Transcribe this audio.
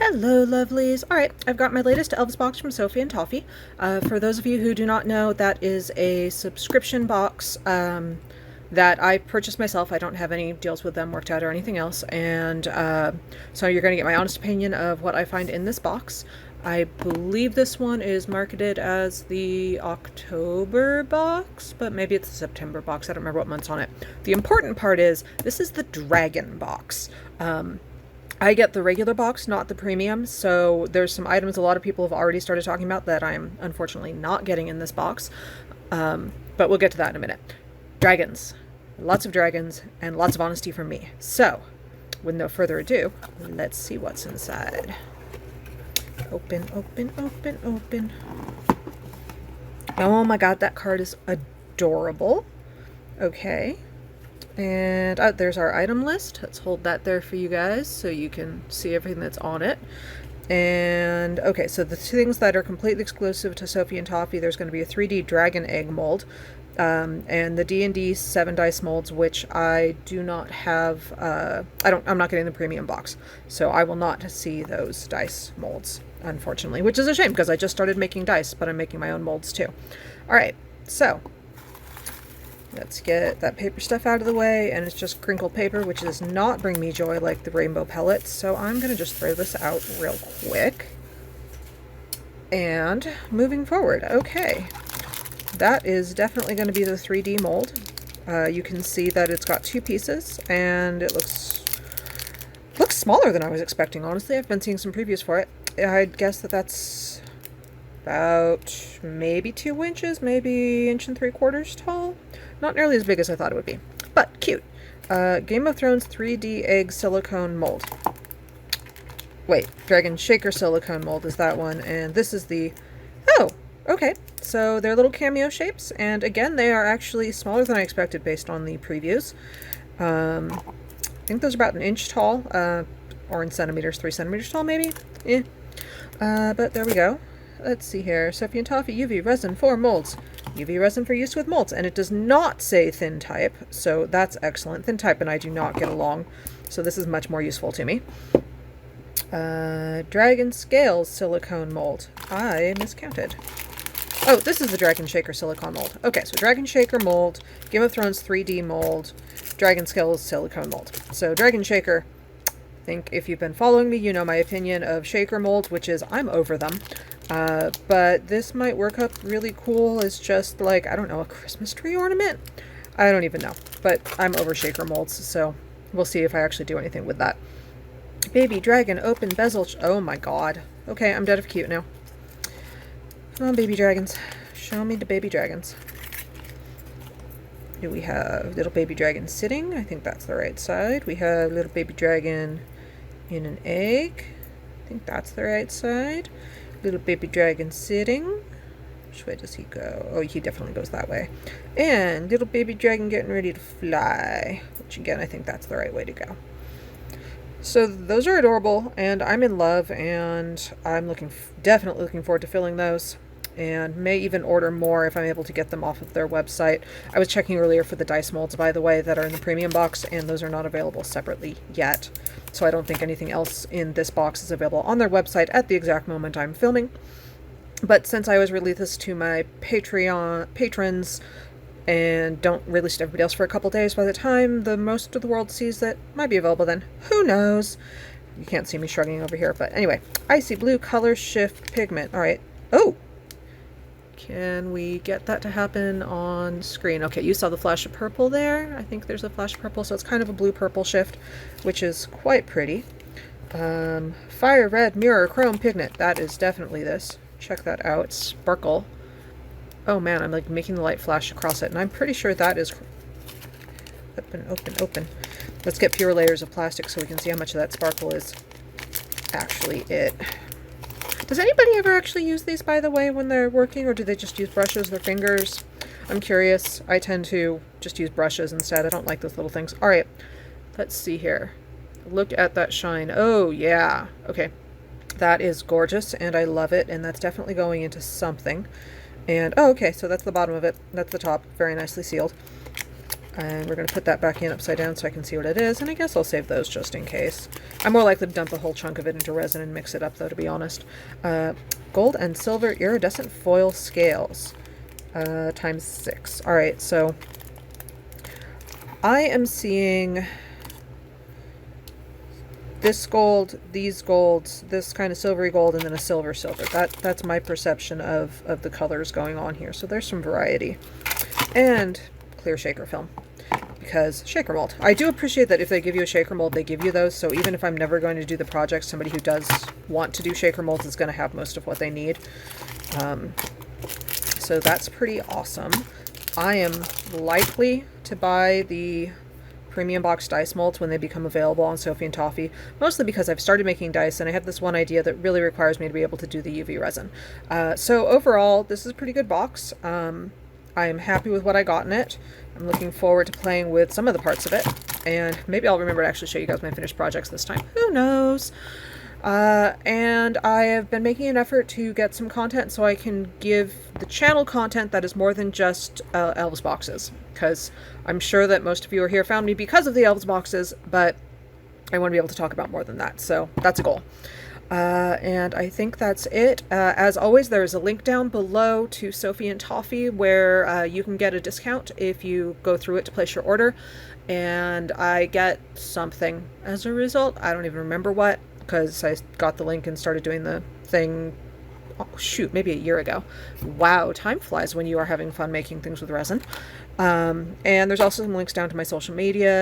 Hello, lovelies. All right, I've got my latest Elves box from Sophie and Toffee. For those of you who do not know, that is a subscription box that I purchased myself. I don't have any deals with them worked out or anything else. And so you're going to get my honest opinion of what I find in this box. I believe this one is marketed as the October box, but maybe it's the September box. I don't remember what month's on it. The important part is this is the Dragon box. I get the regular box, not the premium, so there's some items a lot of people have already started talking about that I'm unfortunately not getting in this box, but we'll get to that in a minute. Dragons. Lots of dragons, and lots of honesty from me. So, with no further ado, let's see what's inside. Open, open, open, open. Oh my god, that card is adorable. Okay. And there's our item list. Let's hold that there for you guys so you can see everything that's on it. And okay, so the things that are completely exclusive to Sophie and Toffee, there's going to be a 3D dragon egg mold, and the D&D 7 dice molds, which I do not have. I'm not getting the premium box, so I will not see those dice molds, unfortunately, which is a shame because I just started making dice, but I'm making my own molds too. All right, so let's get that paper stuff out of the way, and it's just crinkled paper, which does not bring me joy like the rainbow pellets, so I'm going to just throw this out real quick. And moving forward, okay, that is definitely going to be the 3D mold. You can see that it's got two pieces, and it looks smaller than I was expecting, honestly. I've been seeing some previews for it. I'd guess that that's about maybe 2 inches, maybe 1.75 tall. Not nearly as big as I thought it would be, but cute. Game of Thrones 3D egg silicone mold. Wait, Dragon Shaker silicone mold is that one, and this is the... Oh, okay. So they're little cameo shapes, and again, they are actually smaller than I expected based on the previews. I think those are about 1 inch tall, or in centimeters, 3 centimeters tall, maybe? But there we go. Let's see here. Sophie and Toffee UV resin for molds. UV resin for use with molds. And it does not say thin type, so that's excellent. Thin type and I do not get along, so this is much more useful to me. Dragon Scales silicone mold. I miscounted. Oh, this is the Dragon Shaker silicone mold. Okay, so Dragon Shaker mold, Game of Thrones 3D mold, Dragon Scales silicone mold. So Dragon Shaker, I think if you've been following me, you know my opinion of shaker molds, which is I'm over them. But this might work up really cool as just like, I don't know, a Christmas tree ornament? I don't even know, but I'm over shaker molds, so we'll see if I actually do anything with that. Baby dragon open bezel. Oh my god. Okay, I'm dead of cute now. Come on, baby dragons. Show me the baby dragons. Do we have little baby dragon sitting? I think that's the right side. We have little baby dragon in an egg. I think that's the right side. Little baby dragon sitting. Which way does he go? Oh, he definitely goes that way. And little baby dragon getting ready to fly. Which again, I think that's the right way to go. So those are adorable, and I'm in love, and I'm definitely looking forward to filling those. And may even order more if I'm able to get them off of their website. I was checking earlier for the dice molds, by the way, that are in the premium box, and those are not available separately yet. So I don't think anything else in this box is available on their website at the exact moment I'm filming. But since I always release this to my Patreon patrons and don't release to everybody else for a couple days, by the time the most of the world sees that, might be available then. Who knows? You can't see me shrugging over here, but anyway. Icy blue color shift pigment. All right. Oh! Can we get that to happen on screen? Okay, you saw the flash of purple there. I think there's a flash of purple, so it's kind of a blue-purple shift, which is quite pretty. Fire red mirror chrome pigment. That is definitely this. Check that out. Sparkle. Oh man, I'm like making the light flash across it, and I'm pretty sure that is... Open, open, open. Let's get fewer layers of plastic so we can see how much of that sparkle is actually it. Does anybody ever actually use these, by the way, when they're working, or do they just use brushes, their fingers? I'm curious. I tend to just use brushes instead. I don't like those little things. All right, let's see here. Look at that shine. Oh, yeah. Okay, that is gorgeous, and I love it, and that's definitely going into something. And, oh, okay, so that's the bottom of it. That's the top. Very nicely sealed. And we're going to put that back in upside down so I can see what it is. And I guess I'll save those just in case. I'm more likely to dump a whole chunk of it into resin and mix it up, though, to be honest. Gold and silver iridescent foil scales. Times 6. Alright, so I am seeing this gold, these golds, this kind of silvery gold, and then a silver. That's my perception of the colors going on here. So there's some variety. And clear shaker film, because shaker mold. I do appreciate that if they give you a shaker mold, they give you those. So even if I'm never going to do the project, somebody who does want to do shaker molds is going to have most of what they need. So that's pretty awesome. I am likely to buy the premium box dice molds when they become available on Sophie and Toffee, mostly because I've started making dice and I have this one idea that really requires me to be able to do the UV resin. So overall, this is a pretty good box. I am happy with what I got in it. I'm looking forward to playing with some of the parts of it, and maybe I'll remember to actually show you guys my finished projects this time. Who knows? And I have been making an effort to get some content so I can give the channel content that is more than just Elves boxes, because I'm sure that most of you are here found me because of the Elves boxes, but I want to be able to talk about more than that, so that's a goal. And I think that's it. As always, there is a link down below to Sophie and Toffee where you can get a discount if you go through it to place your order, and I get something as a result. I don't even remember what, because I got the link and started doing the thing, oh, shoot, maybe a year ago. Wow, time flies when you are having fun making things with resin. And there's also some links down to my social media